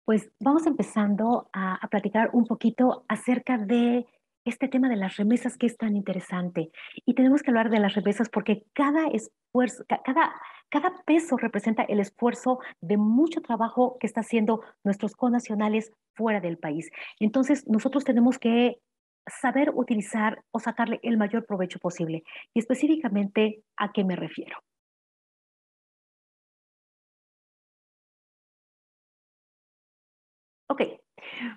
Pues vamos empezando a platicar un poquito acerca de este tema de las remesas que es tan interesante. Y tenemos que hablar de las remesas porque cada esfuerzo, cada peso representa el esfuerzo de mucho trabajo que está haciendo nuestros connacionales fuera del país. Entonces, nosotros tenemos que saber utilizar o sacarle el mayor provecho posible. Y específicamente, ¿a qué me refiero? Ok,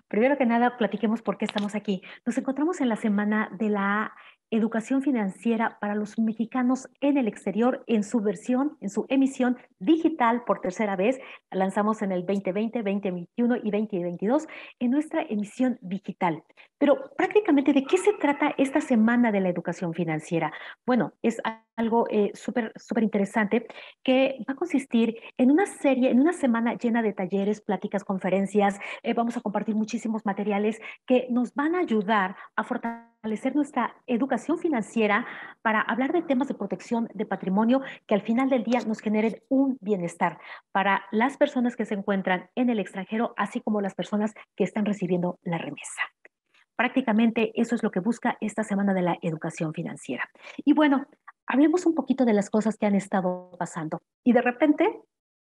primero que nada, platiquemos por qué estamos aquí. Nos encontramos en la semana de la educación financiera para los mexicanos en el exterior en su versión, en su emisión digital por tercera vez. La lanzamos en el 2020, 2021 y 2022 en nuestra emisión digital. Pero prácticamente, ¿de qué se trata esta semana de la educación financiera? Bueno, es algo súper interesante que va a consistir en una serie, en una semana llena de talleres, pláticas, conferencias. Vamos a compartir muchísimos materiales que nos van a ayudar a fortalecer nuestra educación financiera para hablar de temas de protección de patrimonio que al final del día nos generen un bienestar para las personas que se encuentran en el extranjero, así como las personas que están recibiendo la remesa. Prácticamente eso es lo que busca esta semana de la educación financiera. Y bueno, hablemos un poquito de las cosas que han estado pasando. Y de repente,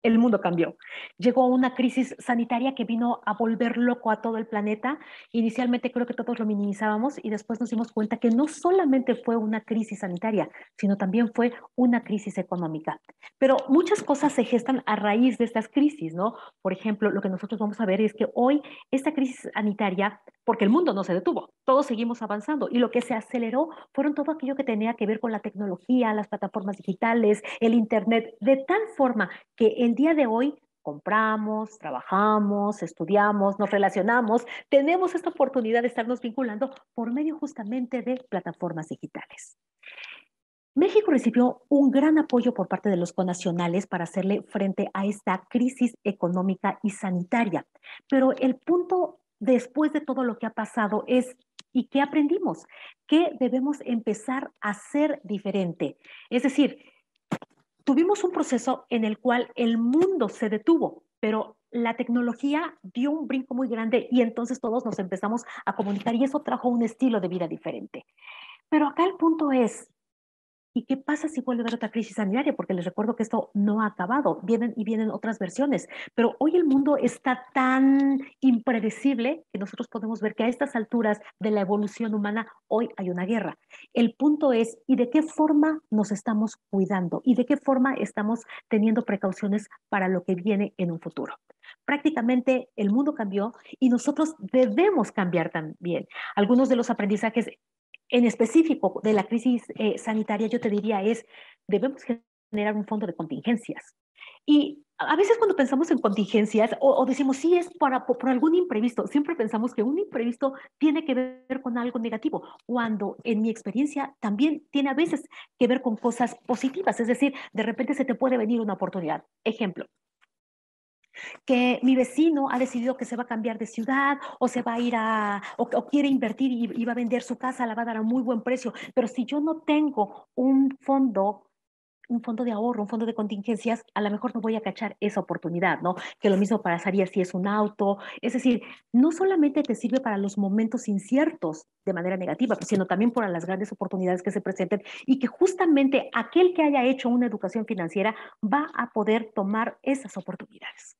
el mundo cambió. Llegó una crisis sanitaria que vino a volver loco a todo el planeta. Inicialmente creo que todos lo minimizábamos y después nos dimos cuenta que no solamente fue una crisis sanitaria, sino también fue una crisis económica. Pero muchas cosas se gestan a raíz de estas crisis, ¿no? Por ejemplo, lo que nosotros vamos a ver es que hoy esta crisis sanitaria, porque el mundo no se detuvo, todos seguimos avanzando y lo que se aceleró fueron todo aquello que tenía que ver con la tecnología, las plataformas digitales, el Internet, de tal forma que el día de hoy compramos, trabajamos, estudiamos, nos relacionamos, tenemos esta oportunidad de estarnos vinculando por medio justamente de plataformas digitales. México recibió un gran apoyo por parte de los conacionales para hacerle frente a esta crisis económica y sanitaria. Pero el punto después de todo lo que ha pasado es, ¿y qué aprendimos? ¿Qué debemos empezar a hacer diferente? Es decir, tuvimos un proceso en el cual el mundo se detuvo, pero la tecnología dio un brinco muy grande y entonces todos nos empezamos a comunicar y eso trajo un estilo de vida diferente. Pero acá el punto es, ¿y qué pasa si vuelve a haber otra crisis sanitaria? Porque les recuerdo que esto no ha acabado, vienen y vienen otras versiones, pero hoy el mundo está tan impredecible que nosotros podemos ver que a estas alturas de la evolución humana hoy hay una guerra. El punto es, ¿y de qué forma nos estamos cuidando? ¿Y de qué forma estamos teniendo precauciones para lo que viene en un futuro? Prácticamente el mundo cambió y nosotros debemos cambiar también. Algunos de los aprendizajes en específico de la crisis sanitaria, yo te diría es, debemos generar un fondo de contingencias. Y a veces cuando pensamos en contingencias o decimos, sí, es por algún imprevisto, siempre pensamos que un imprevisto tiene que ver con algo negativo, cuando en mi experiencia también tiene a veces que ver con cosas positivas, es decir, de repente se te puede venir una oportunidad. Ejemplo, que mi vecino ha decidido que se va a cambiar de ciudad o se va a ir o quiere invertir y va a vender su casa, la va a dar a muy buen precio. Pero si yo no tengo un fondo de ahorro, un fondo de contingencias, a lo mejor no voy a cachar esa oportunidad, ¿no? Que lo mismo pasaría si es un auto. Es decir, no solamente te sirve para los momentos inciertos de manera negativa, sino también para las grandes oportunidades que se presenten y que justamente aquel que haya hecho una educación financiera va a poder tomar esas oportunidades.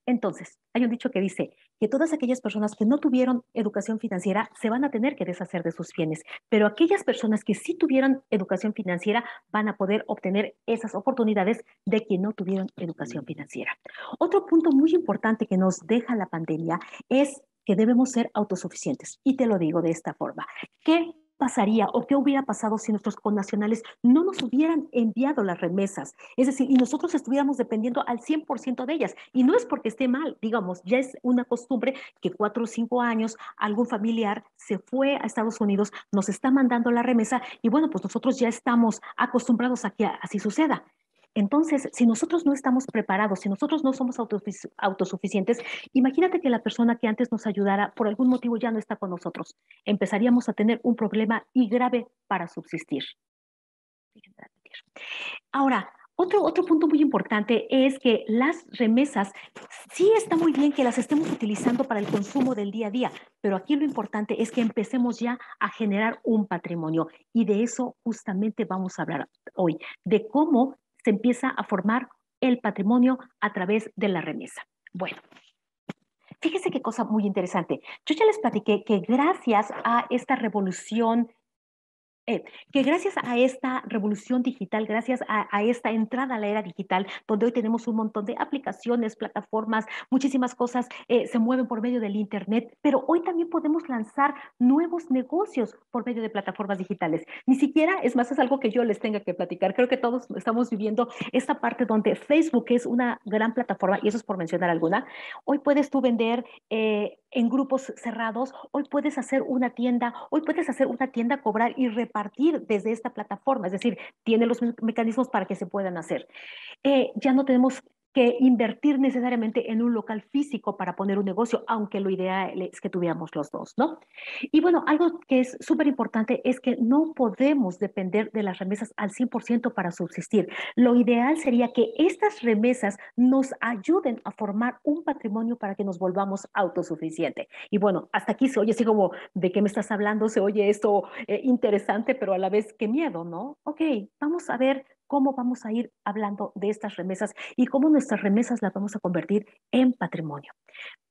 Entonces, hay un dicho que dice que todas aquellas personas que no tuvieron educación financiera se van a tener que deshacer de sus bienes, pero aquellas personas que sí tuvieron educación financiera van a poder obtener esas oportunidades de quien no tuvieron educación financiera. Otro punto muy importante que nos deja la pandemia es que debemos ser autosuficientes. Y te lo digo de esta forma. ¿Qué pasaría o qué hubiera pasado si nuestros connacionales no nos hubieran enviado las remesas? Es decir, y nosotros estuviéramos dependiendo al 100% de ellas. Y no es porque esté mal, digamos, ya es una costumbre que 4 o 5 años algún familiar se fue a Estados Unidos, nos está mandando la remesa y bueno, pues nosotros ya estamos acostumbrados a que así suceda. Entonces, si nosotros no estamos preparados, si nosotros no somos autosuficientes, imagínate que la persona que antes nos ayudara por algún motivo ya no está con nosotros. Empezaríamos a tener un problema y grave para subsistir. Ahora, otro punto muy importante es que las remesas Sí está muy bien que las estemos utilizando para el consumo del día a día, pero aquí lo importante es que empecemos ya a generar un patrimonio y de eso justamente vamos a hablar hoy, de cómo se empieza a formar el patrimonio a través de la remesa. Bueno, fíjese qué cosa muy interesante. Yo ya les platiqué que gracias a esta revolución que gracias a esta revolución digital, gracias a esta entrada a la era digital, donde hoy tenemos un montón de aplicaciones, plataformas, muchísimas cosas se mueven por medio del Internet, pero hoy también podemos lanzar nuevos negocios por medio de plataformas digitales. Ni siquiera, es más, es algo que yo les tenga que platicar. Creo que todos estamos viviendo esta parte donde Facebook es una gran plataforma, y eso es por mencionar alguna. Hoy puedes tú vender en grupos cerrados, hoy puedes hacer una tienda, cobrar y repartir desde esta plataforma, es decir, tiene los mecanismos para que se puedan hacer. Ya no tenemos que invertir necesariamente en un local físico para poner un negocio, aunque lo ideal es que tuviéramos los dos, ¿no? Y bueno, algo que es súper importante es que no podemos depender de las remesas al 100% para subsistir. Lo ideal sería que estas remesas nos ayuden a formar un patrimonio para que nos volvamos autosuficientes. Y bueno, hasta aquí se oye así como, ¿de qué me estás hablando? Se oye esto interesante, pero a la vez qué miedo, ¿no? Ok, vamos a ver cómo vamos a ir hablando de estas remesas y cómo nuestras remesas las vamos a convertir en patrimonio.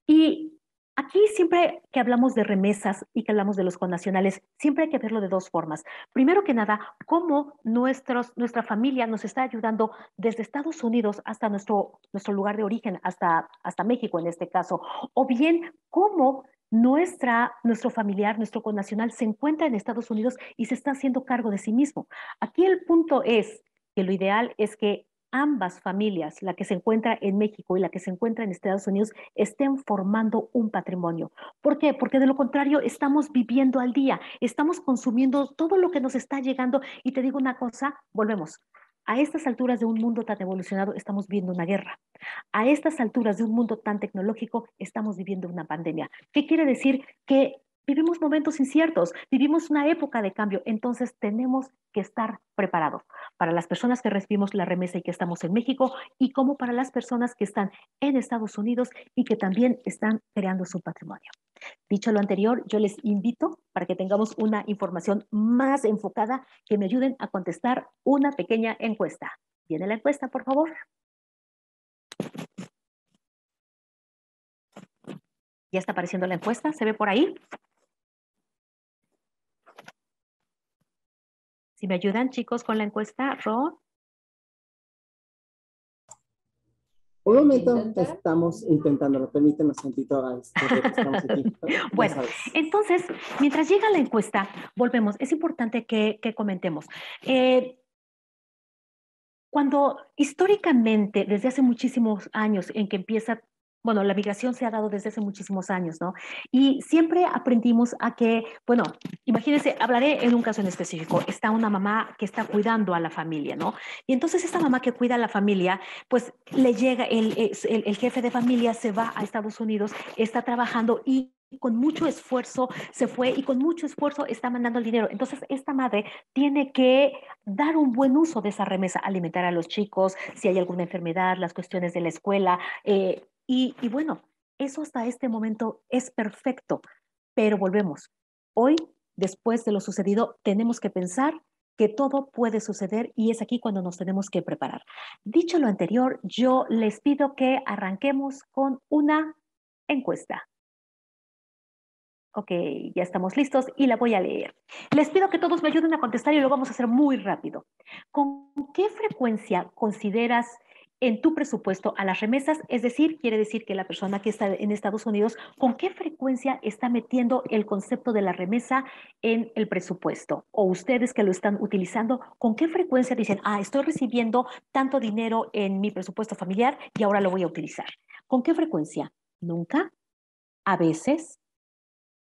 Y aquí siempre que hablamos de remesas y que hablamos de los connacionales, siempre hay que verlo de dos formas. Primero que nada, cómo nuestra familia nos está ayudando desde Estados Unidos hasta nuestro lugar de origen, hasta México en este caso. O bien, cómo nuestro familiar, nuestro connacional se encuentra en Estados Unidos y se está haciendo cargo de sí mismo. Aquí el punto es que lo ideal es que ambas familias, la que se encuentra en México y la que se encuentra en Estados Unidos, estén formando un patrimonio. ¿Por qué? Porque de lo contrario estamos viviendo al día, estamos consumiendo todo lo que nos está llegando y te digo una cosa, volvemos. A estas alturas de un mundo tan evolucionado estamos viendo una guerra. A estas alturas de un mundo tan tecnológico estamos viviendo una pandemia. ¿Qué quiere decir? Que vivimos momentos inciertos, vivimos una época de cambio, entonces tenemos que estar preparados para las personas que recibimos la remesa y que estamos en México y como para las personas que están en Estados Unidos y que también están creando su patrimonio. Dicho lo anterior, yo les invito para que tengamos una información más enfocada que me ayuden a contestar una pequeña encuesta. ¿Viene la encuesta, por favor? ¿Ya está apareciendo la encuesta? ¿Se ve por ahí? Si me ayudan, chicos, con la encuesta, Ro. Un momento, estamos intentándolo. Permíteme un momentito, estamos aquí. Ya Bueno, sabes. entonces, mientras llega la encuesta, volvemos. Es importante que comentemos. Eh, Cuando históricamente, desde hace muchísimos años en que empieza, bueno, la migración se ha dado desde hace muchísimos años, ¿no? Y siempre aprendimos a que, bueno, imagínense, hablaré en un caso en específico, está una mamá que está cuidando a la familia, ¿no? Y entonces esta mamá que cuida a la familia, pues le llega, el jefe de familia se va a Estados Unidos, está trabajando y con mucho esfuerzo se fue y con mucho esfuerzo está mandando el dinero. Entonces, esta madre tiene que dar un buen uso de esa remesa, alimentar a los chicos, si hay alguna enfermedad, las cuestiones de la escuela. Y bueno, eso hasta este momento es perfecto, pero volvemos. Hoy, después de lo sucedido, tenemos que pensar que todo puede suceder y es aquí cuando nos tenemos que preparar. Dicho lo anterior, yo les pido que arranquemos con una encuesta. Ok, ya estamos listos y la voy a leer. Les pido que todos me ayuden a contestar y lo vamos a hacer muy rápido. ¿Con qué frecuencia consideras en tu presupuesto a las remesas? Es decir, quiere decir que la persona que está en Estados Unidos, ¿con qué frecuencia está metiendo el concepto de la remesa en el presupuesto? O ustedes que lo están utilizando, ¿con qué frecuencia dicen, estoy recibiendo tanto dinero en mi presupuesto familiar y ahora lo voy a utilizar? ¿Con qué frecuencia? ¿Nunca? ¿A veces?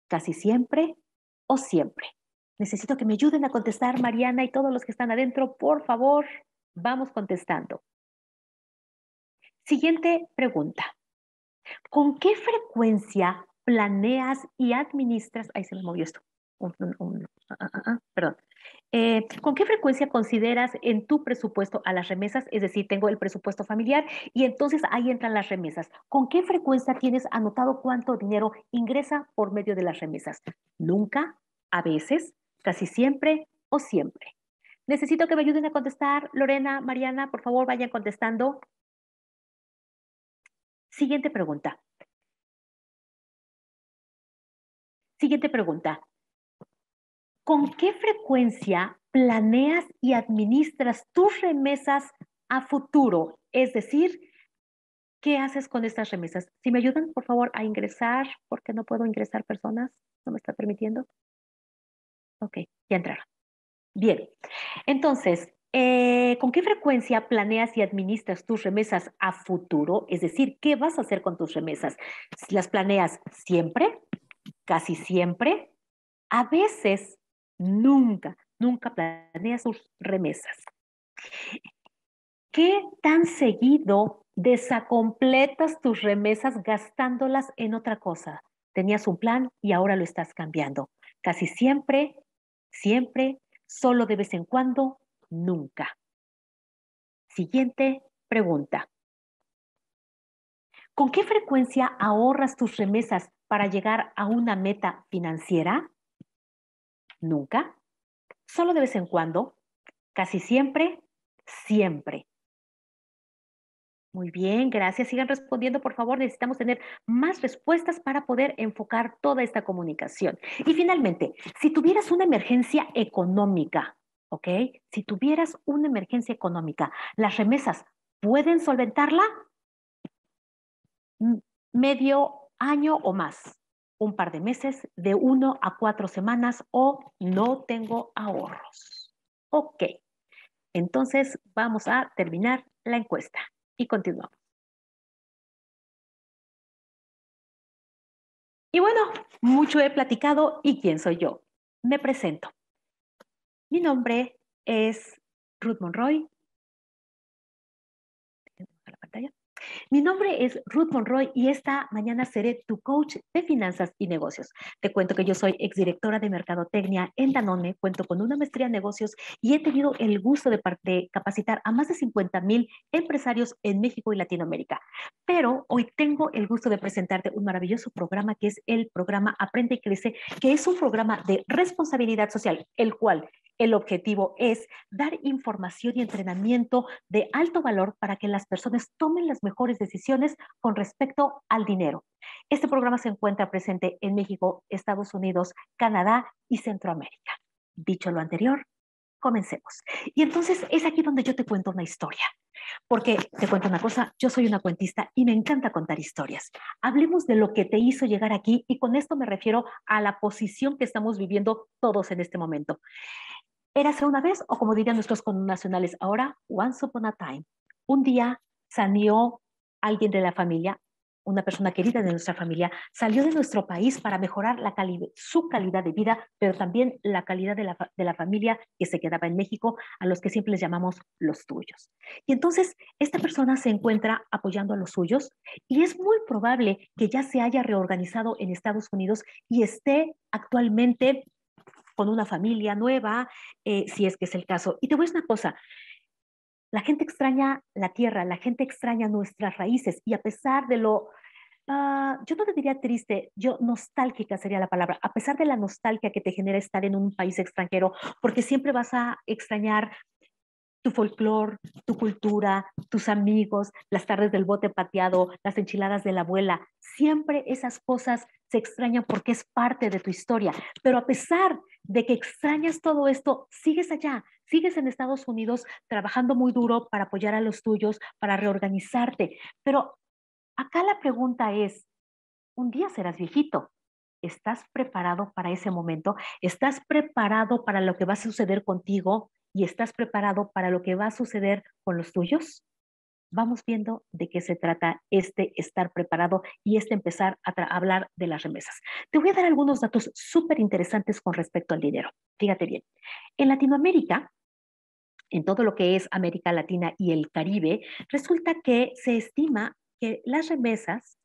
¿Casi siempre o siempre? Necesito que me ayuden a contestar, Mariana y todos los que están adentro, por favor, vamos contestando. Siguiente pregunta. ¿Con qué frecuencia planeas y administras? Ahí se me movió esto. Perdón. ¿Con qué frecuencia consideras en tu presupuesto a las remesas? Es decir, tengo el presupuesto familiar y entonces ahí entran las remesas. ¿Con qué frecuencia tienes anotado cuánto dinero ingresa por medio de las remesas? ¿Nunca? ¿A veces? ¿Casi siempre o siempre? Necesito que me ayuden a contestar. Lorena, Mariana, por favor, vayan contestando. Siguiente pregunta. Siguiente pregunta. ¿Con qué frecuencia planeas y administras tus remesas a futuro? Es decir, ¿qué haces con estas remesas? Si me ayudan, por favor, a ingresar, porque no puedo ingresar personas, no me está permitiendo. Ok, ya entraron. Bien, entonces, ¿con qué frecuencia planeas y administras tus remesas a futuro? Es decir, ¿qué vas a hacer con tus remesas? ¿Las planeas siempre? ¿Casi siempre? A veces, nunca planeas tus remesas. ¿Qué tan seguido desacompletas tus remesas gastándolas en otra cosa? Tenías un plan y ahora lo estás cambiando. Casi siempre, siempre, solo de vez en cuando, nunca. Siguiente pregunta. ¿Con qué frecuencia ahorras tus remesas para llegar a una meta financiera? Nunca. Solo de vez en cuando. Casi siempre, siempre. Muy bien, gracias. Sigan respondiendo, por favor. Necesitamos tener más respuestas para poder enfocar toda esta comunicación. Y finalmente, si tuvieras una emergencia económica, ¿ok? Si tuvieras una emergencia económica, ¿las remesas pueden solventarla? Medio año o más, un par de meses, de 1 a 4 semanas o no tengo ahorros. Ok, entonces vamos a terminar la encuesta y continuamos. Y bueno, mucho he platicado y quién soy yo. Me presento. Mi nombre es Ruth Monroy. La pantalla. Mi nombre es Ruth Monroy y esta mañana seré tu coach de finanzas y negocios. Te cuento que yo soy exdirectora de Mercadotecnia en Danone, cuento con una maestría en negocios y he tenido el gusto de capacitar a más de 50,000 empresarios en México y Latinoamérica. Pero hoy tengo el gusto de presentarte un maravilloso programa que es el programa Aprende y Crece, que es un programa de responsabilidad social, el cual el objetivo es dar información y entrenamiento de alto valor para que las personas tomen las mejores decisiones con respecto al dinero. Este programa se encuentra presente en México, Estados Unidos, Canadá y Centroamérica. Dicho lo anterior, comencemos. Y entonces es aquí donde yo te cuento una historia. Porque te cuento una cosa, yo soy una cuentista y me encanta contar historias. Hablemos de lo que te hizo llegar aquí y con esto me refiero a la posición que estamos viviendo todos en este momento. Érase una vez, o como dirían nuestros connacionales ahora, once upon a time. Un día salió alguien de la familia, una persona querida de nuestra familia, salió de nuestro país para mejorar su calidad de vida, pero también la calidad de la familia que se quedaba en México, a los que siempre les llamamos los tuyos. Y entonces esta persona se encuentra apoyando a los suyos y es muy probable que ya se haya reorganizado en Estados Unidos y esté actualmente con una familia nueva, si es que es el caso. Y te voy a decir una cosa, la gente extraña la tierra, la gente extraña nuestras raíces y a pesar de lo, yo no te diría triste, yo nostálgica sería la palabra, a pesar de la nostalgia que te genera estar en un país extranjero, porque siempre vas a extrañar tu folclore, tu cultura, tus amigos, las tardes del bote pateado, las enchiladas de la abuela. Siempre esas cosas se extrañan porque es parte de tu historia. Pero a pesar de que extrañas todo esto, sigues allá, sigues en Estados Unidos trabajando muy duro para apoyar a los tuyos, para reorganizarte. Pero acá la pregunta es, un día serás viejito. ¿Estás preparado para ese momento? ¿Estás preparado para lo que va a suceder contigo? ¿Y estás preparado para lo que va a suceder con los tuyos? Vamos viendo de qué se trata este estar preparado y este empezar a hablar de las remesas. Te voy a dar algunos datos súper interesantes con respecto al dinero. Fíjate bien. En Latinoamérica, en todo lo que es América Latina y el Caribe, resulta que se estima que las remesas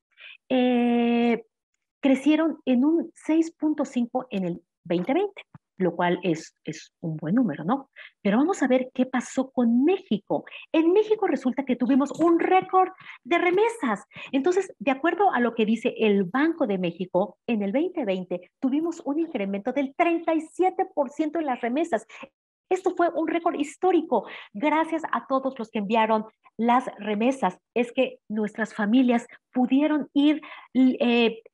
crecieron en un 6.5 en el 2020. lo cual es un buen número, ¿no? Pero vamos a ver qué pasó con México. En México resulta que tuvimos un récord de remesas. Entonces, de acuerdo a lo que dice el Banco de México, en el 2020 tuvimos un incremento del 37% en las remesas. Esto fue un récord histórico. Gracias a todos los que enviaron las remesas, es que nuestras familias pudieron ir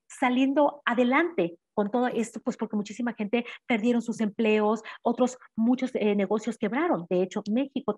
saliendo adelante con todo esto, pues porque muchísima gente perdieron sus empleos, otros, muchos negocios quebraron. De hecho, México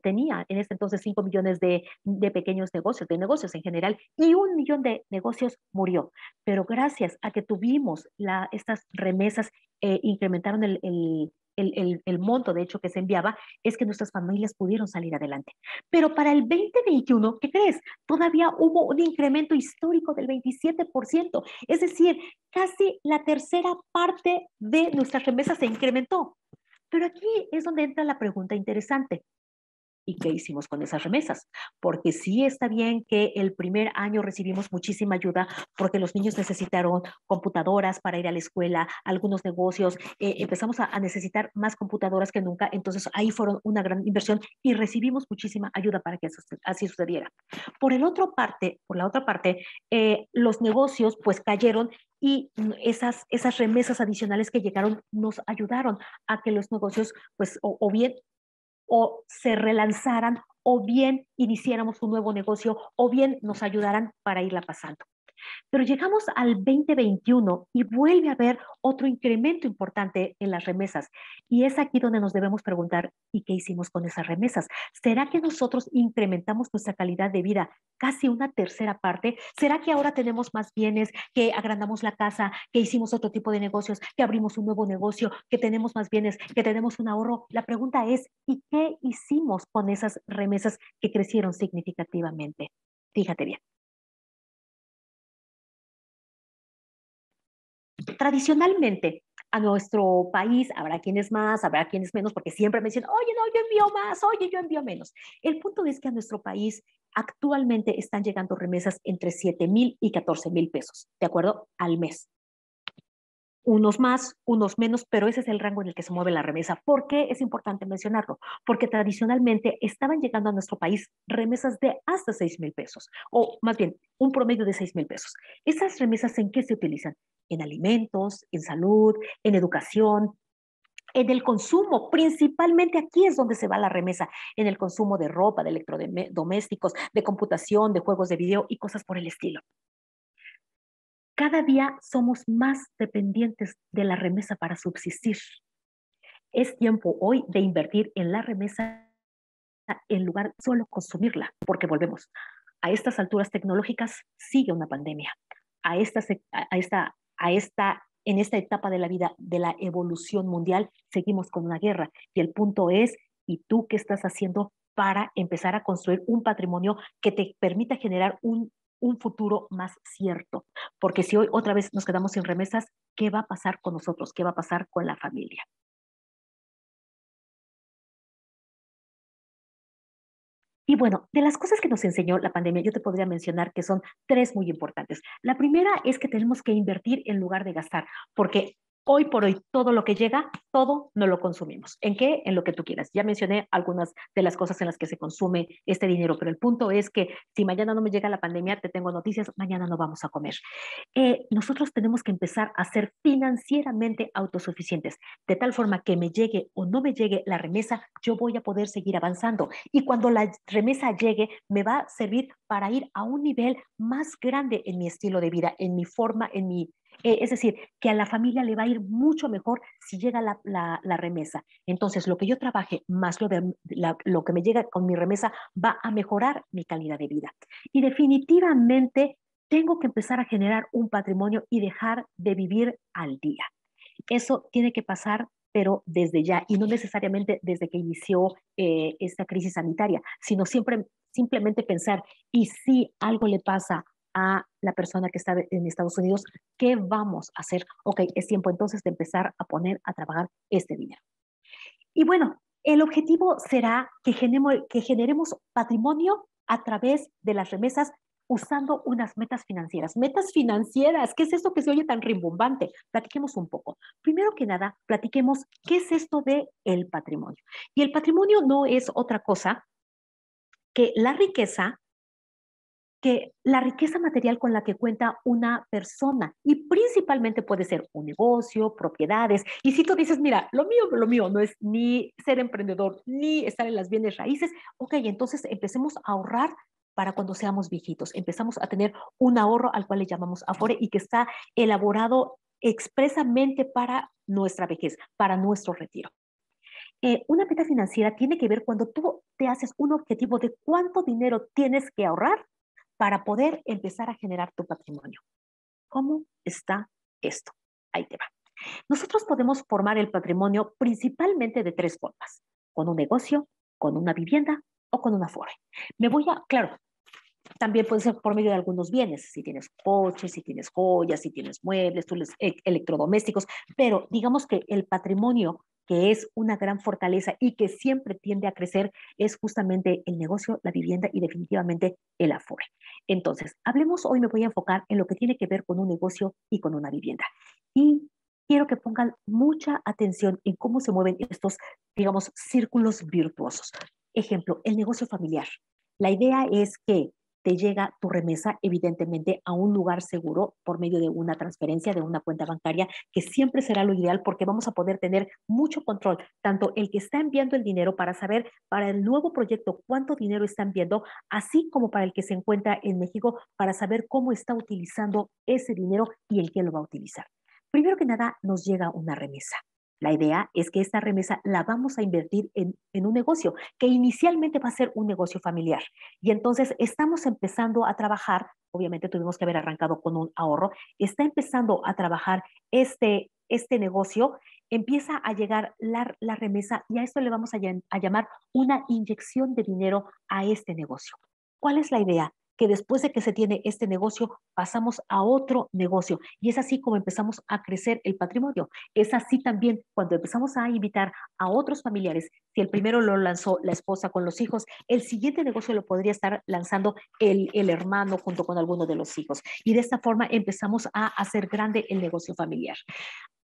tenía en ese entonces 5 millones de pequeños negocios, de negocios en general, y 1 millón de negocios murió. Pero gracias a que tuvimos estas remesas, incrementaron el monto, de hecho, que se enviaba, es que nuestras familias pudieron salir adelante. Pero para el 2021, ¿qué crees? Todavía hubo un incremento histórico del 27%. Es decir, casi la tercera parte de nuestras remesas se incrementó. Pero aquí es donde entra la pregunta interesante. ¿Y qué hicimos con esas remesas? Porque sí está bien que el primer año recibimos muchísima ayuda porque los niños necesitaron computadoras para ir a la escuela, algunos negocios, empezamos a necesitar más computadoras que nunca, entonces ahí fueron una gran inversión y recibimos muchísima ayuda para que así sucediera. Por la otra parte, los negocios pues cayeron y esas remesas adicionales que llegaron nos ayudaron a que los negocios pues o bien o se relanzaran o bien iniciáramos un nuevo negocio o bien nos ayudaran para irla pasando. Pero llegamos al 2021 y vuelve a haber otro incremento importante en las remesas. Y es aquí donde nos debemos preguntar, ¿y qué hicimos con esas remesas? ¿Será que nosotros incrementamos nuestra calidad de vida casi una tercera parte? ¿Será que ahora tenemos más bienes, que agrandamos la casa, que hicimos otro tipo de negocios, que abrimos un nuevo negocio, que tenemos más bienes, que tenemos un ahorro? La pregunta es, ¿y qué hicimos con esas remesas que crecieron significativamente? Fíjate bien. Tradicionalmente, a nuestro país habrá quienes más, habrá quienes menos, porque siempre me dicen, oye, no, yo envío más, oye, yo envío menos. El punto es que a nuestro país actualmente están llegando remesas entre 7,000 y 14,000 pesos, ¿de acuerdo? Al mes. Unos más, unos menos, pero ese es el rango en el que se mueve la remesa. ¿Por qué es importante mencionarlo? Porque tradicionalmente estaban llegando a nuestro país remesas de hasta 6,000 pesos, o más bien, un promedio de 6,000 pesos. ¿Esas remesas en qué se utilizan? En alimentos, en salud, en educación, en el consumo. Principalmente aquí es donde se va la remesa, en el consumo de ropa, de electrodomésticos, de computación, de juegos de video y cosas por el estilo. Cada día somos más dependientes de la remesa para subsistir. Es tiempo hoy de invertir en la remesa en lugar de solo consumirla, porque volvemos. A estas alturas tecnológicas sigue una pandemia. En esta etapa de la vida de la evolución mundial seguimos con una guerra y el punto es, ¿y tú qué estás haciendo para empezar a construir un patrimonio que te permita generar un futuro más cierto? Porque si hoy otra vez nos quedamos sin remesas, ¿qué va a pasar con nosotros? ¿Qué va a pasar con la familia? Y bueno, de las cosas que nos enseñó la pandemia, yo te podría mencionar que son tres muy importantes. La primera es que tenemos que invertir en lugar de gastar, porque hoy por hoy todo lo que llega, todo no lo consumimos. ¿En qué? En lo que tú quieras. Ya mencioné algunas de las cosas en las que se consume este dinero, pero el punto es que si mañana no me llega la pandemia, te tengo noticias, mañana no vamos a comer. Nosotros tenemos que empezar a ser financieramente autosuficientes, de tal forma que me llegue o no me llegue la remesa, yo voy a poder seguir avanzando. Y cuando la remesa llegue, me va a servir para ir a un nivel más grande en mi estilo de vida, en mi forma, es decir, que a la familia le va a ir mucho mejor si llega la remesa. Entonces, lo que yo trabaje más lo que me llega con mi remesa va a mejorar mi calidad de vida. Y definitivamente tengo que empezar a generar un patrimonio y dejar de vivir al día. Eso tiene que pasar, pero desde ya, y no necesariamente desde que inició esta crisis sanitaria, sino simplemente pensar, y si algo le pasa a la persona que está en Estados Unidos, ¿qué vamos a hacer? Ok, es tiempo entonces de empezar a poner a trabajar este dinero. Y bueno, el objetivo será que generemos patrimonio a través de las remesas usando unas metas financieras. Metas financieras, ¿qué es esto que se oye tan rimbombante? Platiquemos un poco. Primero que nada, platiquemos qué es esto de el patrimonio. Y el patrimonio no es otra cosa que la riqueza material con la que cuenta una persona y principalmente puede ser un negocio, propiedades. Y si tú dices, mira, lo mío no es ni ser emprendedor, ni estar en las bienes raíces, ok, entonces empecemos a ahorrar para cuando seamos viejitos. Empezamos a tener un ahorro al cual le llamamos Afore y que está elaborado expresamente para nuestra vejez, para nuestro retiro. Una meta financiera tiene que ver cuando tú te haces un objetivo de cuánto dinero tienes que ahorrar para poder empezar a generar tu patrimonio. ¿Cómo está esto? Ahí te va. Nosotros podemos formar el patrimonio principalmente de tres formas: con un negocio, con una vivienda o con una afore. Claro, también puede ser por medio de algunos bienes, si tienes coches, si tienes joyas, si tienes muebles, electrodomésticos, pero digamos que el patrimonio que es una gran fortaleza y que siempre tiende a crecer es justamente el negocio, la vivienda y definitivamente el afore. Entonces, hablemos hoy, me voy a enfocar en lo que tiene que ver con un negocio y con una vivienda. Y quiero que pongan mucha atención en cómo se mueven estos, digamos, círculos virtuosos. Ejemplo, el negocio familiar. La idea es que te llega tu remesa, evidentemente, a un lugar seguro por medio de una transferencia, de una cuenta bancaria, que siempre será lo ideal porque vamos a poder tener mucho control, tanto el que está enviando el dinero para saber para el nuevo proyecto cuánto dinero está enviando, así como para el que se encuentra en México para saber cómo está utilizando ese dinero y en qué lo va a utilizar. Primero que nada, nos llega una remesa. La idea es que esta remesa la vamos a invertir en un negocio, que inicialmente va a ser un negocio familiar. Y entonces estamos empezando a trabajar, obviamente tuvimos que haber arrancado con un ahorro, está empezando a trabajar este negocio, empieza a llegar la remesa y a esto le vamos a llamar una inyección de dinero a este negocio. ¿Cuál es la idea? Que después de que se tiene este negocio, pasamos a otro negocio. Y es así como empezamos a crecer el patrimonio. Es así también cuando empezamos a invitar a otros familiares. Si el primero lo lanzó la esposa con los hijos, el siguiente negocio lo podría estar lanzando el hermano junto con alguno de los hijos. Y de esta forma empezamos a hacer grande el negocio familiar.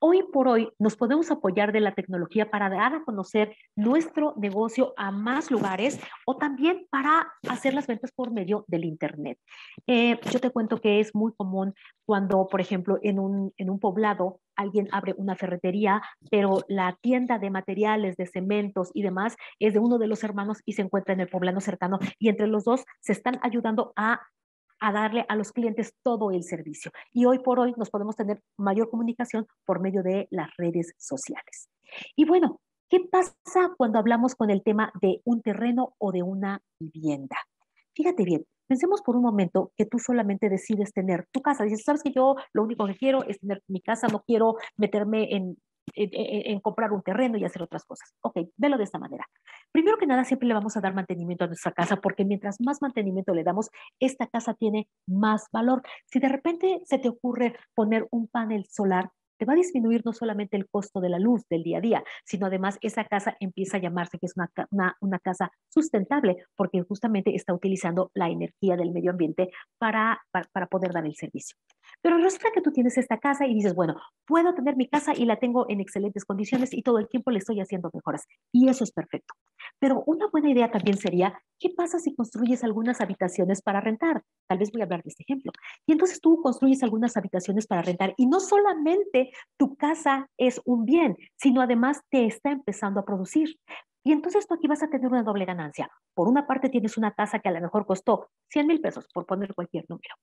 Hoy por hoy nos podemos apoyar de la tecnología para dar a conocer nuestro negocio a más lugares o también para hacer las ventas por medio del Internet. Yo te cuento que es muy común cuando, por ejemplo, en un poblado alguien abre una ferretería, pero la tienda de materiales, de cementos y demás es de uno de los hermanos y se encuentra en el poblado cercano y entre los dos se están ayudando a darle a los clientes todo el servicio. Y hoy por hoy nos podemos tener mayor comunicación por medio de las redes sociales. Y bueno, ¿qué pasa cuando hablamos con el tema de un terreno o de una vivienda? Fíjate bien, pensemos por un momento que tú solamente decides tener tu casa. Dices, sabes que yo lo único que quiero es tener mi casa, no quiero meterme en comprar un terreno y hacer otras cosas. Ok, velo de esta manera. Primero que nada, siempre le vamos a dar mantenimiento a nuestra casa porque mientras más mantenimiento le damos, esta casa tiene más valor. Si de repente se te ocurre poner un panel solar, te va a disminuir no solamente el costo de la luz del día a día, sino además esa casa empieza a llamarse que es una casa sustentable porque justamente está utilizando la energía del medio ambiente para poder dar el servicio. Pero resulta que tú tienes esta casa y dices, bueno, puedo tener mi casa y la tengo en excelentes condiciones y todo el tiempo le estoy haciendo mejoras. Y eso es perfecto. Pero una buena idea también sería, ¿qué pasa si construyes algunas habitaciones para rentar? Tal vez voy a hablar de este ejemplo. Y entonces tú construyes algunas habitaciones para rentar y no solamente tu casa es un bien, sino además te está empezando a producir. Y entonces tú aquí vas a tener una doble ganancia. Por una parte tienes una casa que a lo mejor costó 100,000 pesos, por poner cualquier número,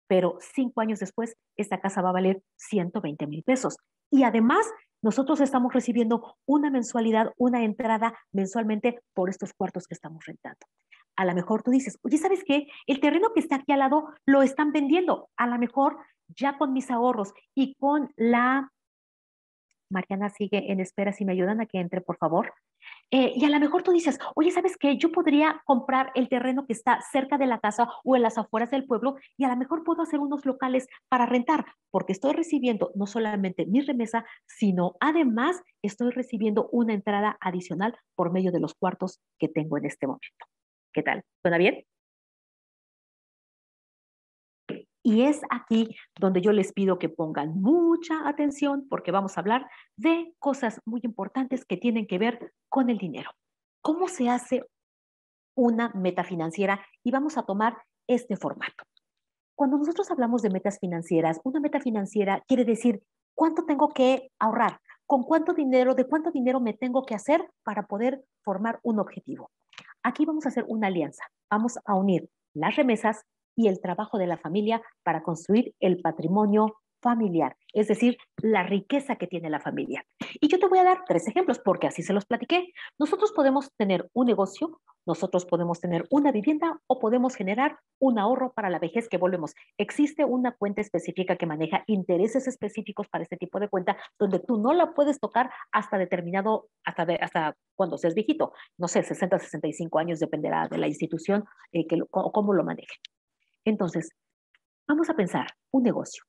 pero 5 años después esta casa va a valer 120,000 pesos. Y además, nosotros estamos recibiendo una mensualidad, una entrada mensualmente por estos cuartos que estamos rentando. A lo mejor tú dices, oye, ¿sabes qué? El terreno que está aquí al lado lo están vendiendo. A lo mejor ya con mis ahorros y con la... Mariana sigue en espera, si me ayudan a que entre, por favor. Y a lo mejor tú dices, oye, ¿sabes qué? Yo podría comprar el terreno que está cerca de la casa o en las afueras del pueblo y a lo mejor puedo hacer unos locales para rentar, porque estoy recibiendo no solamente mi remesa, sino además estoy recibiendo una entrada adicional por medio de los cuartos que tengo en este momento. ¿Qué tal? ¿Suena bien? Y es aquí donde yo les pido que pongan mucha atención porque vamos a hablar de cosas muy importantes que tienen que ver con el dinero. ¿Cómo se hace una meta financiera? Y vamos a tomar este formato. Cuando nosotros hablamos de metas financieras, una meta financiera quiere decir cuánto tengo que ahorrar, con cuánto dinero, de cuánto dinero me tengo que hacer para poder formar un objetivo. Aquí vamos a hacer una alianza. Vamos a unir las remesas y el trabajo de la familia para construir el patrimonio familiar, es decir, la riqueza que tiene la familia. Y yo te voy a dar 3 ejemplos porque así se los platiqué. Nosotros podemos tener un negocio, nosotros podemos tener una vivienda o podemos generar un ahorro para la vejez que volvemos. Existe una cuenta específica que maneja intereses específicos para este tipo de cuenta donde tú no la puedes tocar hasta determinado, hasta cuando seas viejito. No sé, 60, 65 años, dependerá de la institución o cómo lo maneje. Entonces, vamos a pensar, un negocio.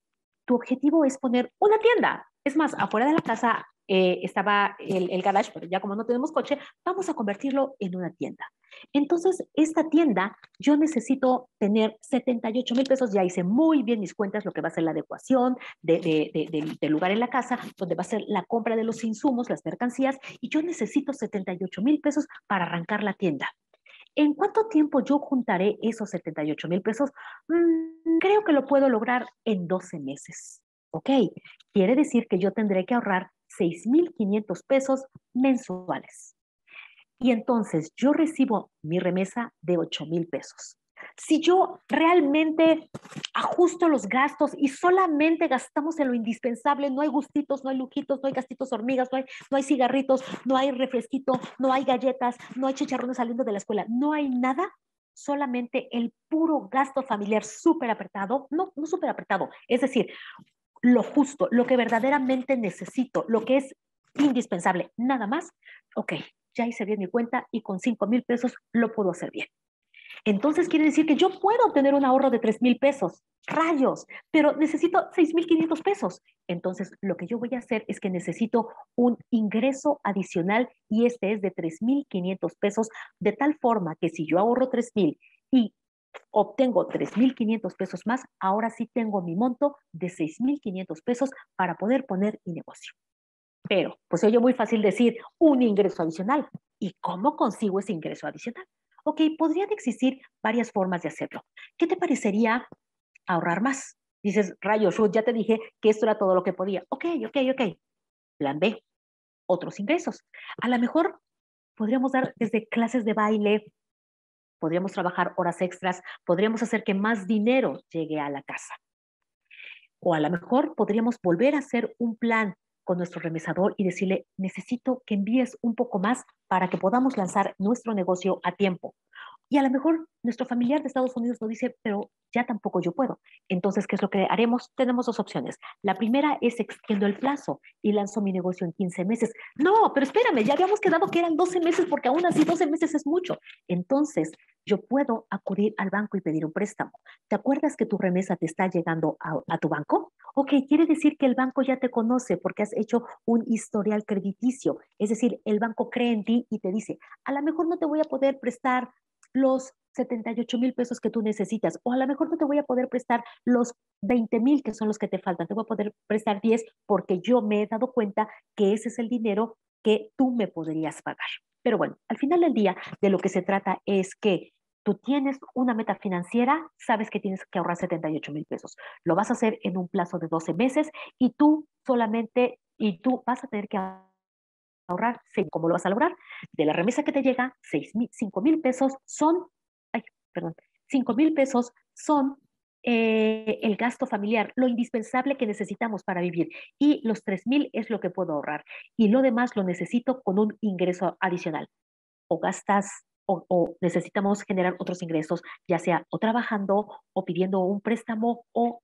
Tu objetivo es poner una tienda. Es más, afuera de la casa estaba el garage, pero ya como no tenemos coche, vamos a convertirlo en una tienda. Entonces, esta tienda, yo necesito tener 78,000 pesos. Ya hice muy bien mis cuentas, lo que va a ser la adecuación del lugar en la casa, donde va a ser la compra de los insumos, las mercancías, y yo necesito 78,000 pesos para arrancar la tienda. ¿En cuánto tiempo yo juntaré esos 78,000 pesos? Creo que lo puedo lograr en 12 meses. Ok, quiere decir que yo tendré que ahorrar 6,500 pesos mensuales. Y entonces yo recibo mi remesa de 8,000 pesos. Si yo realmente ajusto los gastos y solamente gastamos en lo indispensable, no hay gustitos, no hay lujitos, no hay gastitos hormigas, no hay cigarritos, no hay refresquito, no hay galletas, no hay chicharrones saliendo de la escuela, no hay nada, solamente el puro gasto familiar súper apretado, no súper apretado, es decir, lo justo, lo que verdaderamente necesito, lo que es indispensable, nada más, ok, ya hice bien mi cuenta y con 5,000 pesos lo puedo hacer bien. Entonces quiere decir que yo puedo obtener un ahorro de 3,000 pesos. Rayos, pero necesito 6,500 pesos. Entonces lo que yo voy a hacer es que necesito un ingreso adicional y este es de 3,500 pesos, de tal forma que si yo ahorro 3,000 y obtengo 3,500 pesos más, ahora sí tengo mi monto de 6,500 pesos para poder poner mi negocio. Pero, pues se oye muy fácil decir un ingreso adicional. ¿Y cómo consigo ese ingreso adicional? Ok, podrían existir varias formas de hacerlo. ¿Qué te parecería ahorrar más? Dices, rayos, Ruth, ya te dije que esto era todo lo que podía. Ok. Plan B, otros ingresos. A lo mejor podríamos dar desde clases de baile, podríamos trabajar horas extras, podríamos hacer que más dinero llegue a la casa. O a lo mejor podríamos volver a hacer un plan con nuestro remesador y decirle, necesito que envíes un poco más para que podamos lanzar nuestro negocio a tiempo. Y a lo mejor nuestro familiar de Estados Unidos nos dice, pero ya tampoco yo puedo. Entonces, ¿qué es lo que haremos? Tenemos 2 opciones. La primera es extiendo el plazo y lanzo mi negocio en 15 meses. No, pero espérame, ya habíamos quedado que eran 12 meses porque aún así 12 meses es mucho. Entonces, yo puedo acudir al banco y pedir un préstamo. ¿Te acuerdas que tu remesa te está llegando a tu banco? Ok, quiere decir que el banco ya te conoce porque has hecho un historial crediticio. Es decir, el banco cree en ti y te dice, a lo mejor no te voy a poder prestar los 78,000 pesos que tú necesitas, o a lo mejor no te voy a poder prestar los 20,000 que son los que te faltan, te voy a poder prestar 10 porque yo me he dado cuenta que ese es el dinero que tú me podrías pagar. Pero bueno, al final del día de lo que se trata es que tú tienes una meta financiera, sabes que tienes que ahorrar 78,000 pesos. Lo vas a hacer en un plazo de 12 meses y tú vas a tener que ahorrar. ¿Cómo lo vas a lograr? De la remesa que te llega, 5,000 pesos son, ay, perdón, 5,000 pesos son el gasto familiar, lo indispensable que necesitamos para vivir. Y los 3,000 es lo que puedo ahorrar. Y lo demás lo necesito con un ingreso adicional. O gastas o necesitamos generar otros ingresos, ya sea o trabajando o pidiendo un préstamo o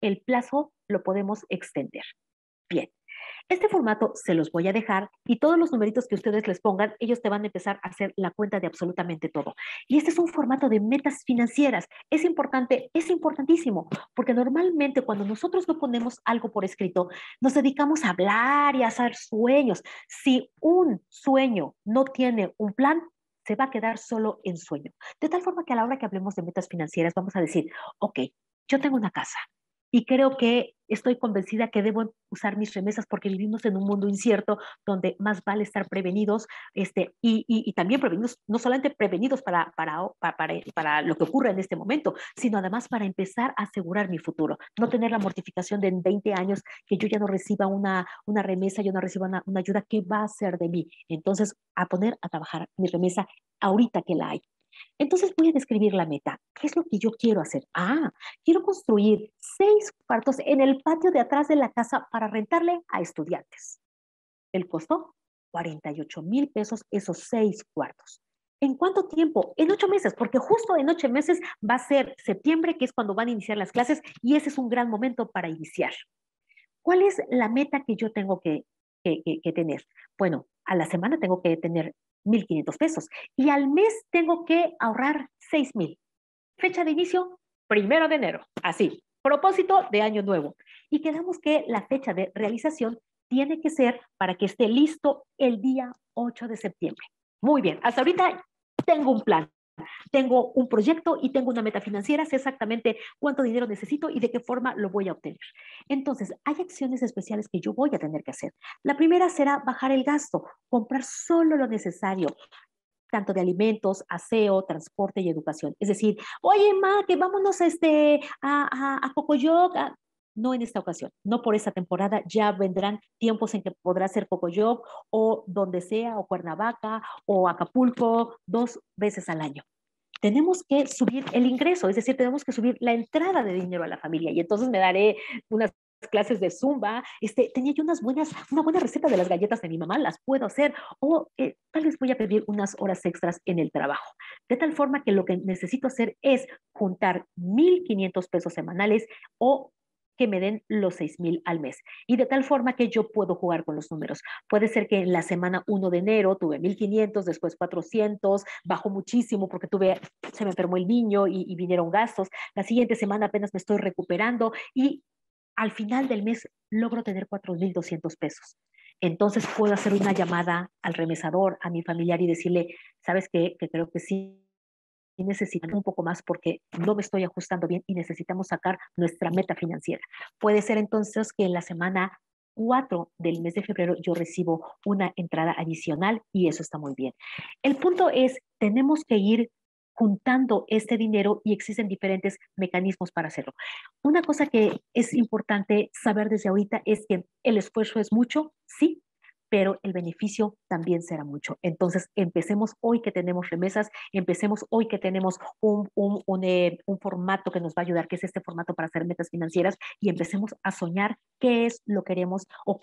el plazo lo podemos extender. Bien, este formato se los voy a dejar y todos los numeritos que ustedes les pongan, ellos te van a empezar a hacer la cuenta de absolutamente todo. Y este es un formato de metas financieras. Es importante, es importantísimo, porque normalmente cuando nosotros no ponemos algo por escrito, nos dedicamos a hablar y a hacer sueños. Si un sueño no tiene un plan, se va a quedar solo en sueño. De tal forma que a la hora que hablemos de metas financieras, vamos a decir, ok, yo tengo una casa y creo que estoy convencida que debo usar mis remesas porque vivimos en un mundo incierto donde más vale estar prevenidos y también prevenidos, no solamente prevenidos para lo que ocurre en este momento, sino además para empezar a asegurar mi futuro, no tener la mortificación de en 20 años que yo ya no reciba una remesa, yo no reciba una ayuda, ¿qué va a ser de mí? Entonces, a poner a trabajar mi remesa ahorita que la hay. Entonces voy a describir la meta. ¿Qué es lo que yo quiero hacer? Quiero construir 6 cuartos en el patio de atrás de la casa para rentarle a estudiantes. El costo, 48,000 pesos esos 6 cuartos. ¿En cuánto tiempo? En 8 meses, porque justo en 8 meses va a ser septiembre, que es cuando van a iniciar las clases, y ese es un gran momento para iniciar. ¿Cuál es la meta que yo tengo que tener? Bueno, a la semana tengo que tener 1,500 pesos y al mes tengo que ahorrar 6,000. Fecha de inicio, 1 de enero. Así, propósito de año nuevo. Y quedamos que la fecha de realización tiene que ser para que esté listo el día 8 de septiembre. Muy bien, hasta ahorita tengo un plan. Tengo un proyecto y tengo una meta financiera, sé exactamente cuánto dinero necesito y de qué forma lo voy a obtener. Entonces, hay acciones especiales que yo voy a tener que hacer. La primera será bajar el gasto, comprar solo lo necesario, tanto de alimentos, aseo, transporte y educación. Es decir, oye, ma, que vámonos a Cocoyoc. No en esta ocasión, no por esta temporada, ya vendrán tiempos en que podrá ser Cocoyoc o donde sea, o Cuernavaca o Acapulco 2 veces al año. Tenemos que subir el ingreso, es decir, tenemos que subir la entrada de dinero a la familia y entonces me daré unas clases de Zumba, tenía yo una buena receta de las galletas de mi mamá, las puedo hacer, o tal vez voy a pedir unas horas extras en el trabajo, de tal forma que lo que necesito hacer es juntar 1,500 pesos semanales o que me den los 6,000 al mes. Y de tal forma que yo puedo jugar con los números. Puede ser que en la semana 1 de enero tuve 1,500, después 400, bajó muchísimo porque se me enfermó el niño y vinieron gastos. La siguiente semana apenas me estoy recuperando y al final del mes logro tener 4,200 pesos. Entonces puedo hacer una llamada al remesador, a mi familiar y decirle, ¿sabes qué? Que creo que sí necesitan un poco más porque no me estoy ajustando bien y necesitamos sacar nuestra meta financiera. Puede ser entonces que en la semana 4 del mes de febrero yo recibo una entrada adicional y eso está muy bien. El punto es, tenemos que ir juntando este dinero y existen diferentes mecanismos para hacerlo. Una cosa que es importante saber desde ahorita es que el esfuerzo es mucho, sí, pero el beneficio también será mucho. Entonces, empecemos hoy que tenemos remesas, empecemos hoy que tenemos un formato que nos va a ayudar, que es este formato para hacer metas financieras, y empecemos a soñar qué es lo que queremos o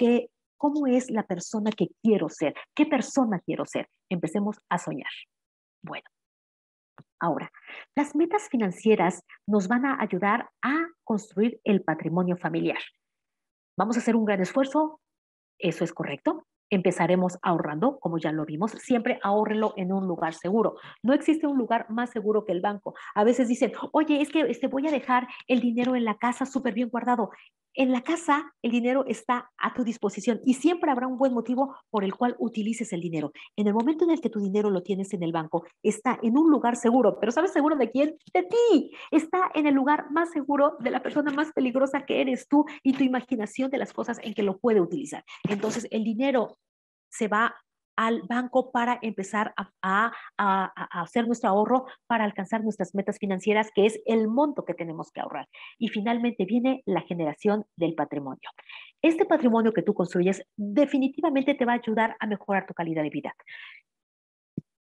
cómo es la persona que quiero ser, qué persona quiero ser. Empecemos a soñar. Bueno, ahora, las metas financieras nos van a ayudar a construir el patrimonio familiar. Vamos a hacer un gran esfuerzo, eso es correcto. Empezaremos ahorrando, como ya lo vimos. Siempre ahórrelo en un lugar seguro. No existe un lugar más seguro que el banco. A veces dicen, oye, es que voy a dejar el dinero en la casa súper bien guardado. En la casa el dinero está a tu disposición y siempre habrá un buen motivo por el cual utilices el dinero. En el momento en el que tu dinero lo tienes en el banco, está en un lugar seguro. ¿Pero sabes seguro de quién? De ti. Está en el lugar más seguro de la persona más peligrosa que eres tú y tu imaginación de las cosas en que lo puede utilizar. Entonces, el dinero se va al banco para empezar a hacer nuestro ahorro para alcanzar nuestras metas financieras, que es el monto que tenemos que ahorrar. Y finalmente viene la generación del patrimonio. Este patrimonio que tú construyes definitivamente te va a ayudar a mejorar tu calidad de vida.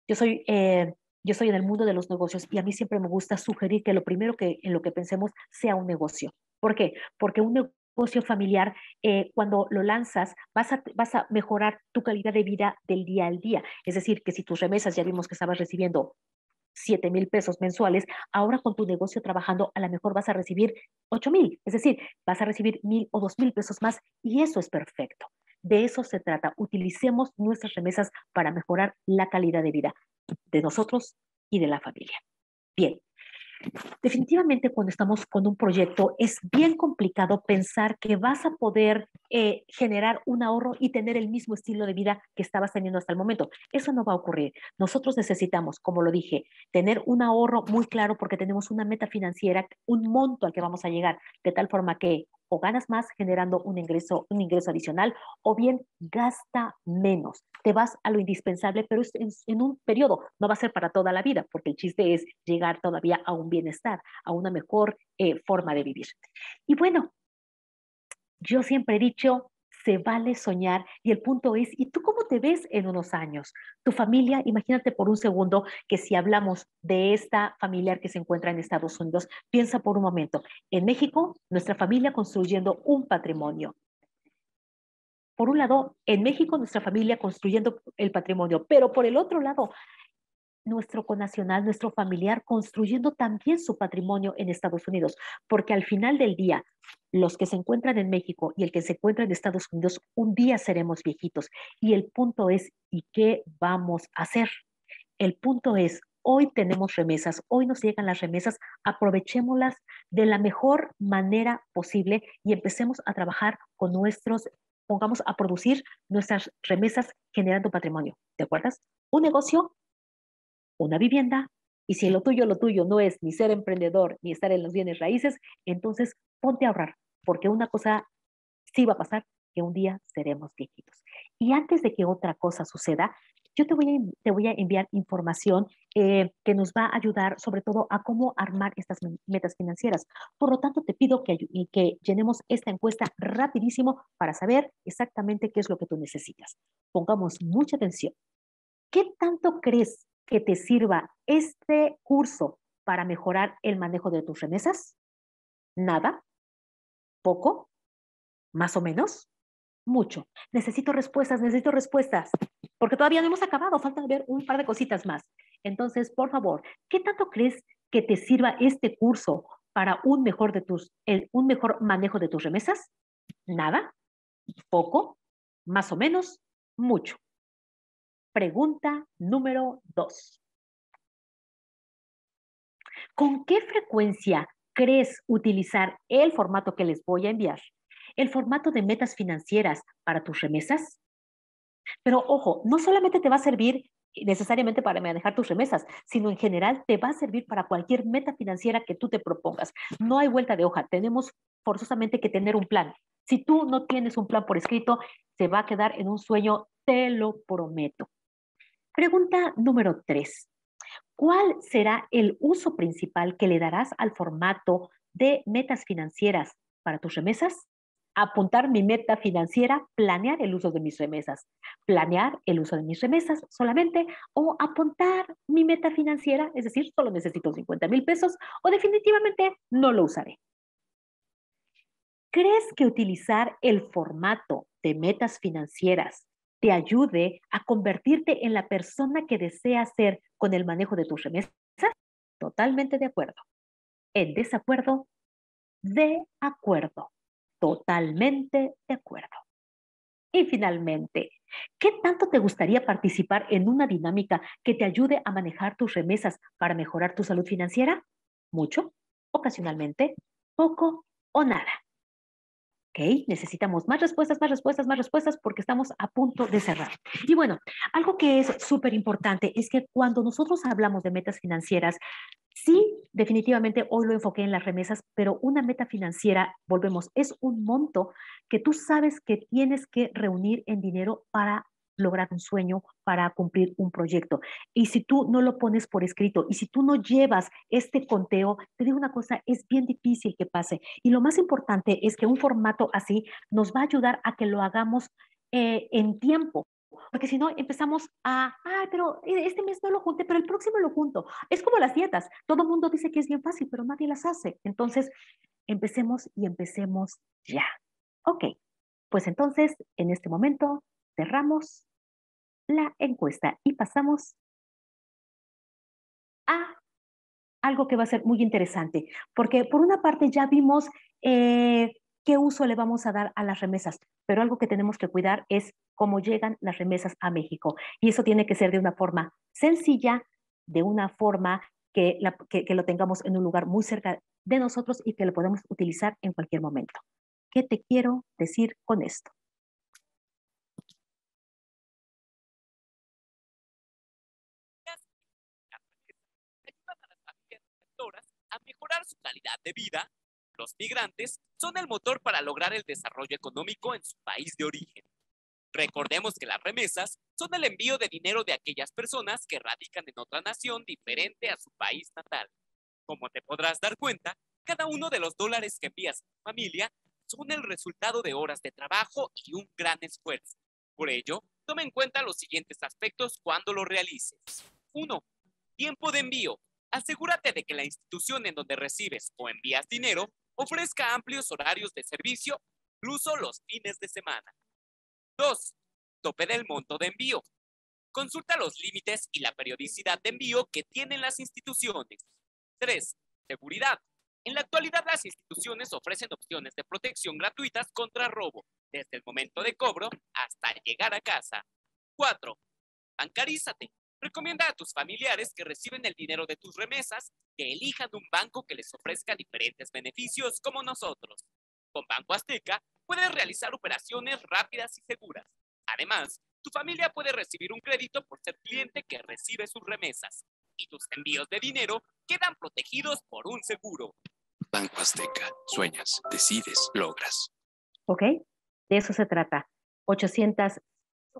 Yo soy en el mundo de los negocios y a mí siempre me gusta sugerir que lo primero en lo que pensemos sea un negocio. ¿Por qué? Porque un negocio familiar, cuando lo lanzas, vas a mejorar tu calidad de vida del día al día. Es decir, que si tus remesas ya vimos que estabas recibiendo 7,000 pesos mensuales, ahora con tu negocio trabajando a lo mejor vas a recibir 8,000, es decir, vas a recibir 1,000 o 2,000 pesos más y eso es perfecto. De eso se trata. Utilicemos nuestras remesas para mejorar la calidad de vida de nosotros y de la familia. Bien, Definitivamente cuando estamos con un proyecto es bien complicado pensar que vas a poder generar un ahorro y tener el mismo estilo de vida que estabas teniendo hasta el momento. Eso no va a ocurrir. Nosotros necesitamos, como lo dije, tener un ahorro muy claro porque tenemos una meta financiera, un monto al que vamos a llegar, de tal forma que o ganas más generando un ingreso adicional, o bien gasta menos. Te vas a lo indispensable, pero es en un periodo, no va a ser para toda la vida, porque el chiste es llegar todavía a un bienestar, a una mejor forma de vivir. Y bueno, yo siempre he dicho, se vale soñar y el punto es, ¿y tú cómo te ves en unos años? Tu familia, imagínate por un segundo que si hablamos de esta familiar que se encuentra en Estados Unidos, piensa por un momento, en México, nuestra familia construyendo un patrimonio. Por un lado, en México, nuestra familia construyendo el patrimonio, pero por el otro lado, nuestro connacional, nuestro familiar, construyendo también su patrimonio en Estados Unidos, porque al final del día, los que se encuentran en México y el que se encuentra en Estados Unidos, un día seremos viejitos. Y el punto es, ¿y qué vamos a hacer? El punto es, hoy tenemos remesas, hoy nos llegan las remesas, aprovechémoslas de la mejor manera posible y empecemos a trabajar con pongamos a producir nuestras remesas generando patrimonio. ¿Te acuerdas? Un negocio, una vivienda, y si lo tuyo no es ni ser emprendedor ni estar en los bienes raíces, entonces ponte a ahorrar, porque una cosa sí va a pasar, que un día seremos viejitos. Y antes de que otra cosa suceda, yo te voy a enviar información que nos va a ayudar sobre todo a cómo armar estas metas financieras. Por lo tanto, te pido que llenemos esta encuesta rapidísimo para saber exactamente qué es lo que tú necesitas. Pongamos mucha atención. ¿Qué tanto crees que te sirva este curso para mejorar el manejo de tus remesas? ¿Nada? ¿Poco? ¿Más o menos? Mucho. Necesito respuestas, porque todavía no hemos acabado, falta ver un par de cositas más. Entonces, por favor, ¿qué tanto crees que te sirva este curso para un mejor manejo de tus remesas? ¿Nada? ¿Poco? ¿Más o menos? Mucho. Pregunta número 2. ¿Con qué frecuencia crees utilizar el formato que les voy a enviar? ¿El formato de metas financieras para tus remesas? Pero ojo, no solamente te va a servir necesariamente para manejar tus remesas, sino en general te va a servir para cualquier meta financiera que tú te propongas. No hay vuelta de hoja, tenemos forzosamente que tener un plan. Si tú no tienes un plan por escrito, se va a quedar en un sueño, te lo prometo. Pregunta número 3. ¿Cuál será el uso principal que le darás al formato de metas financieras para tus remesas? Apuntar mi meta financiera, planear el uso de mis remesas. Planear el uso de mis remesas solamente o apuntar mi meta financiera, es decir, solo necesito 50,000 pesos o definitivamente no lo usaré. ¿Crees que utilizar el formato de metas financieras te ayude a convertirte en la persona que deseas ser con el manejo de tus remesas? Totalmente de acuerdo. En desacuerdo, de acuerdo. Totalmente de acuerdo. Y finalmente, ¿qué tanto te gustaría participar en una dinámica que te ayude a manejar tus remesas para mejorar tu salud financiera? ¿Mucho? ¿Ocasionalmente? ¿Poco o nada? Ok, necesitamos más respuestas porque estamos a punto de cerrar. Y bueno, algo que es súper importante es que cuando nosotros hablamos de metas financieras, sí, definitivamente hoy lo enfoqué en las remesas, pero una meta financiera, volvemos, es un monto que tú sabes que tienes que reunir en dinero para lograr un sueño, para cumplir un proyecto. Y si tú no lo pones por escrito y si tú no llevas este conteo, te digo una cosa, es bien difícil que pase. Y lo más importante es que un formato así nos va a ayudar a que lo hagamos en tiempo. Porque si no, empezamos pero este mes no lo junté, pero el próximo lo junto. Es como las dietas. Todo el mundo dice que es bien fácil, pero nadie las hace. Entonces, empecemos ya. Ok, pues entonces, en este momento, cerramos la encuesta y pasamos a algo que va a ser muy interesante, porque por una parte ya vimos qué uso le vamos a dar a las remesas, pero algo que tenemos que cuidar es cómo llegan las remesas a México. Y eso tiene que ser de una forma sencilla, de una forma que lo tengamos en un lugar muy cerca de nosotros y que lo podemos utilizar en cualquier momento. ¿Qué te quiero decir con esto? A mejorar su calidad de vida. Los migrantes son el motor para lograr el desarrollo económico en su país de origen. Recordemos que las remesas son el envío de dinero de aquellas personas que radican en otra nación diferente a su país natal. Como te podrás dar cuenta, cada uno de los dólares que envías a tu familia son el resultado de horas de trabajo y un gran esfuerzo. Por ello, toma en cuenta los siguientes aspectos cuando lo realices. 1. Tiempo de envío. Asegúrate de que la institución en donde recibes o envías dinero ofrezca amplios horarios de servicio, incluso los fines de semana. 2. Tope del monto de envío. Consulta los límites y la periodicidad de envío que tienen las instituciones. 3. Seguridad. En la actualidad, las instituciones ofrecen opciones de protección gratuitas contra robo, desde el momento de cobro hasta llegar a casa. 4. Bancarízate. Recomienda a tus familiares que reciben el dinero de tus remesas que elijan un banco que les ofrezca diferentes beneficios como nosotros. Con Banco Azteca puedes realizar operaciones rápidas y seguras. Además, tu familia puede recibir un crédito por ser cliente que recibe sus remesas. Y tus envíos de dinero quedan protegidos por un seguro. Banco Azteca. Sueñas, decides, logras. ¿Ok? De eso se trata. 800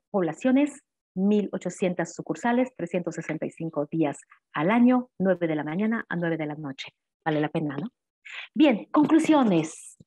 poblaciones, 1,800 sucursales, 365 días al año, 9 de la mañana a 9 de la noche. Vale la pena, ¿no? Bien, conclusiones.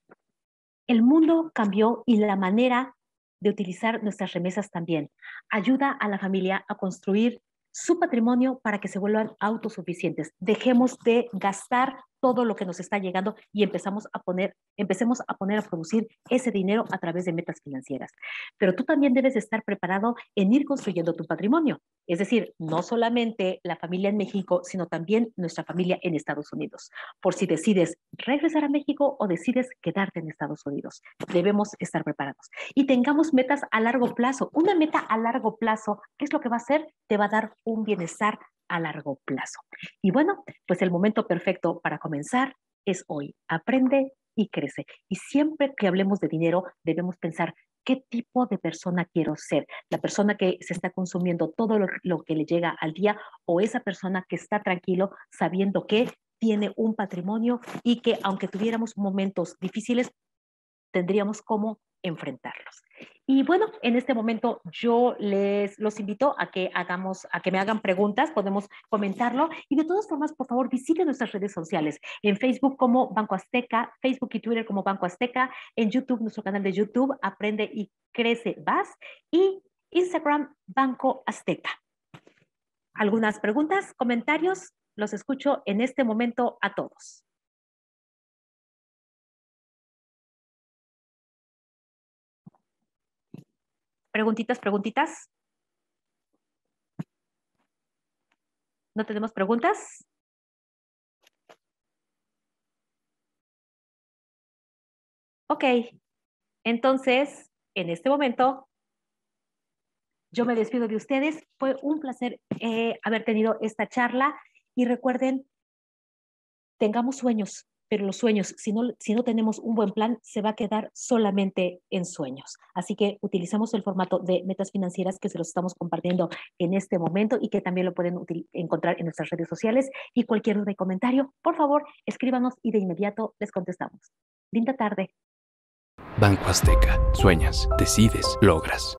El mundo cambió y la manera de utilizar nuestras remesas también. Ayuda a la familia a construir su patrimonio para que se vuelvan autosuficientes. Dejemos de gastar todo lo que nos está llegando y empecemos a poner a producir ese dinero a través de metas financieras. Pero tú también debes estar preparado en ir construyendo tu patrimonio. Es decir, no solamente la familia en México, sino también nuestra familia en Estados Unidos. Por si decides regresar a México o decides quedarte en Estados Unidos. Debemos estar preparados. Y tengamos metas a largo plazo. Una meta a largo plazo, ¿qué es lo que va a hacer? Te va a dar un bienestar a largo plazo. Y bueno, pues el momento perfecto para comenzar es hoy. Aprende y crece. Y siempre que hablemos de dinero, debemos pensar qué tipo de persona quiero ser. La persona que se está consumiendo todo lo que le llega al día o esa persona que está tranquilo sabiendo que tiene un patrimonio y que aunque tuviéramos momentos difíciles, tendríamos cómo enfrentarlos. Y bueno, en este momento yo los invito a que me hagan preguntas, podemos comentarlo y de todas formas, por favor, visiten nuestras redes sociales, en Facebook como Banco Azteca, Facebook y Twitter como Banco Azteca, en YouTube, nuestro canal de YouTube, Aprende y Crece VAS y Instagram Banco Azteca. ¿Algunas preguntas, comentarios? Los escucho en este momento a todos. Preguntitas. ¿No tenemos preguntas? Ok, entonces, en este momento, yo me despido de ustedes. Fue un placer haber tenido esta charla y recuerden, tengamos sueños, pero los sueños, si no tenemos un buen plan, se va a quedar solamente en sueños. Así que utilicemos el formato de metas financieras que se los estamos compartiendo en este momento y que también lo pueden encontrar en nuestras redes sociales. Y cualquier duda y comentario, por favor, escríbanos y de inmediato les contestamos. Linda tarde. Banco Azteca. Sueñas, decides, logras.